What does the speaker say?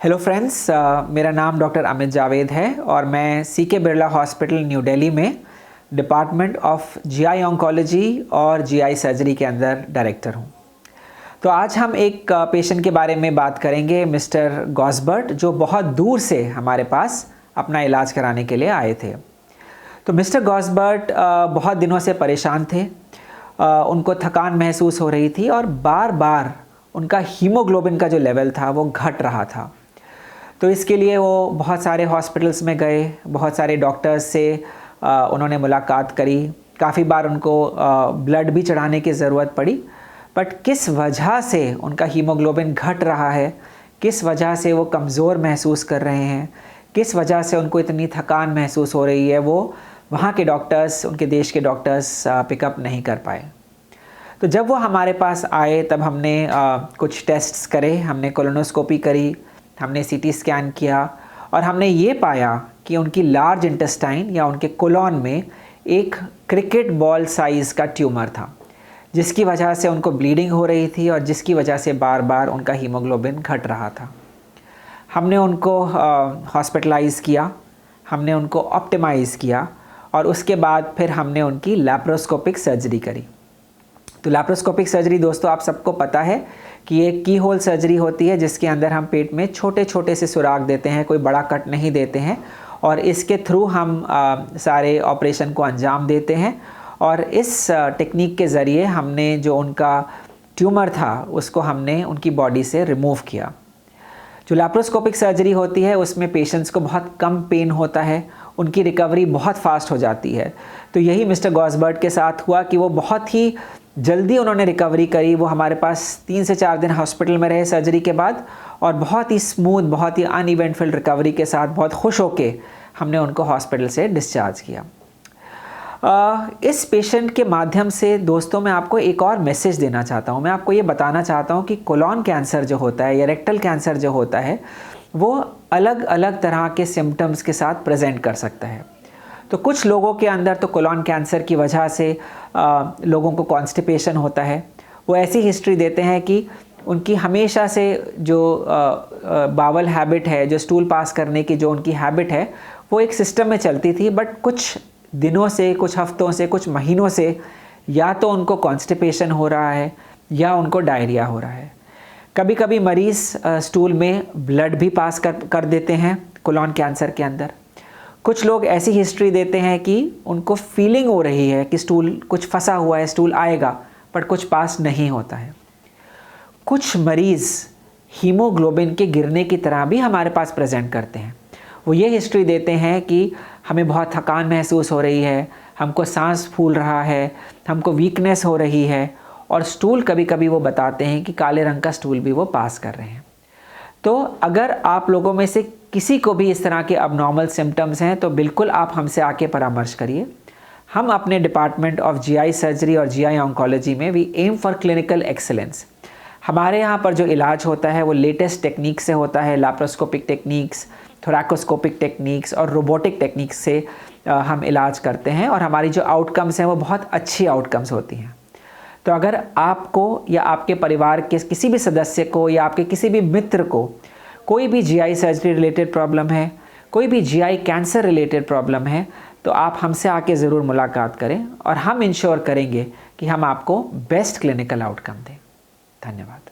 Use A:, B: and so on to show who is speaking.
A: Hello friends, मेरा नाम doctor Amit Javed है और मैं सीके बिरला हॉस्पिटल न्यू दिल्ली में डिपार्टमेंट ऑफ जीआई ऑन्कोलॉजी और जीआई सर्जरी के अंदर डायरेक्टर हूं। तो आज हम एक पेशेंट के बारे में बात करेंगे, मिस्टर गॉसबर्ट, जो बहुत दूर से हमारे पास अपना इलाज कराने के लिए आए थे। तो मिस्टर गॉसबर्ट बहुत दिनों से परेशान थे। उनको थकान महसूस हो रही थी और बार बार उनका हीमोग्लोबिन का जो लेवल था वो घट रहा था। तो इसके लिए वो बहुत सारे हॉस्पिटल्स में गए, बहुत सारे डॉक्टर्स से उन्होंने मुलाकात करी, काफ़ी बार उनको ब्लड भी चढ़ाने की ज़रूरत पड़ी। बट किस वजह से उनका हीमोग्लोबिन घट रहा है, किस वजह से वो कमज़ोर महसूस कर रहे हैं, किस वजह से उनको इतनी थकान महसूस हो रही है, वो वहाँ के डॉक्टर्स, उनके देश के डॉक्टर्स पिकअप नहीं कर पाए। तो जब वो हमारे पास आए तब हमने कुछ टेस्ट्स करे, हमने कोलोनोस्कोपी करी, हमने सीटी स्कैन किया और हमने ये पाया कि उनकी लार्ज इंटेस्टाइन या उनके कोलॉन में एक क्रिकेट बॉल साइज़ का ट्यूमर था, जिसकी वजह से उनको ब्लीडिंग हो रही थी और जिसकी वजह से बार बार उनका हीमोग्लोबिन घट रहा था। हमने उनको हॉस्पिटलाइज़ किया, हमने उनको ऑप्टिमाइज़ किया और उसके बाद फिर हमने उनकी लैप्रोस्कोपिक सर्जरी करी। तो लैप्रोस्कोपिक सर्जरी दोस्तों आप सबको पता है कि एक की होल सर्जरी होती है, जिसके अंदर हम पेट में छोटे छोटे से सुराख देते हैं, कोई बड़ा कट नहीं देते हैं और इसके थ्रू हम सारे ऑपरेशन को अंजाम देते हैं। और इस टेक्निक के ज़रिए हमने जो उनका ट्यूमर था उसको हमने उनकी बॉडी से रिमूव किया। जो लैप्रोस्कोपिक सर्जरी होती है उसमें पेशेंट्स को बहुत कम पेन होता है, उनकी रिकवरी बहुत फास्ट हो जाती है। तो यही मिस्टर गॉसबर्ट के साथ हुआ कि वो बहुत ही जल्दी उन्होंने रिकवरी करी। वो हमारे पास 3 से 4 दिन हॉस्पिटल में रहे सर्जरी के बाद और बहुत ही स्मूथ, बहुत ही अनइवेंटफुल रिकवरी के साथ बहुत खुश होके हमने उनको हॉस्पिटल से डिस्चार्ज किया। इस पेशेंट के माध्यम से दोस्तों मैं आपको एक और मैसेज देना चाहता हूँ। मैं आपको ये बताना चाहता हूँ कि कोलॉन कैंसर जो होता है या रेक्टल कैंसर जो होता है वो अलग अलग तरह के सिम्टम्स के साथ प्रेजेंट कर सकता है। तो कुछ लोगों के अंदर तो कोलॉन कैंसर की वजह से लोगों को कॉन्स्टिपेशन होता है। वो ऐसी हिस्ट्री देते हैं कि उनकी हमेशा से जो बावल हैबिट है, जो स्टूल पास करने की जो उनकी हैबिट है, वो एक सिस्टम में चलती थी। बट कुछ दिनों से, कुछ हफ्तों से, कुछ महीनों से या तो उनको कॉन्स्टिपेशन हो रहा है या उनको डायरिया हो रहा है। कभी कभी मरीज़ स्टूल में ब्लड भी पास कर देते हैं कोलॉन कैंसर के अंदर। कुछ लोग ऐसी हिस्ट्री देते हैं कि उनको फीलिंग हो रही है कि स्टूल कुछ फंसा हुआ है, स्टूल आएगा, पर कुछ पास नहीं होता है। कुछ मरीज़ हीमोग्लोबिन के गिरने की तरह भी हमारे पास प्रेजेंट करते हैं। वो ये हिस्ट्री देते हैं कि हमें बहुत थकान महसूस हो रही है, हमको सांस फूल रहा है, हमको वीकनेस हो रही है और स्टूल कभी कभी वो बताते हैं कि काले रंग का स्टूल भी वो पास कर रहे हैं। तो अगर आप लोगों में से किसी को भी इस तरह के अबनॉर्मल सिम्टम्स हैं तो बिल्कुल आप हमसे आके परामर्श करिए। हम अपने डिपार्टमेंट ऑफ जीआई सर्जरी और जीआई ऑन्कोलॉजी में we aim for clinical excellence. हमारे यहाँ पर जो इलाज होता है वो लेटेस्ट टेक्निक से होता है, लैप्रोस्कोपिक टेक्निक्स, थोरैकोस्कोपिक टेक्निक्स और रोबोटिक टेक्निक्स से हम इलाज करते हैं और हमारी जो आउटकम्स हैं वो बहुत अच्छी आउटकम्स होती हैं। तो अगर आपको या आपके परिवार के किसी भी सदस्य को या आपके किसी भी मित्र को कोई भी जीआई सर्जरी रिलेटेड प्रॉब्लम है, कोई भी जीआई कैंसर रिलेटेड प्रॉब्लम है, तो आप हमसे आके ज़रूर मुलाकात करें और हम इंश्योर करेंगे कि हम आपको बेस्ट क्लिनिकल आउटकम दें। धन्यवाद।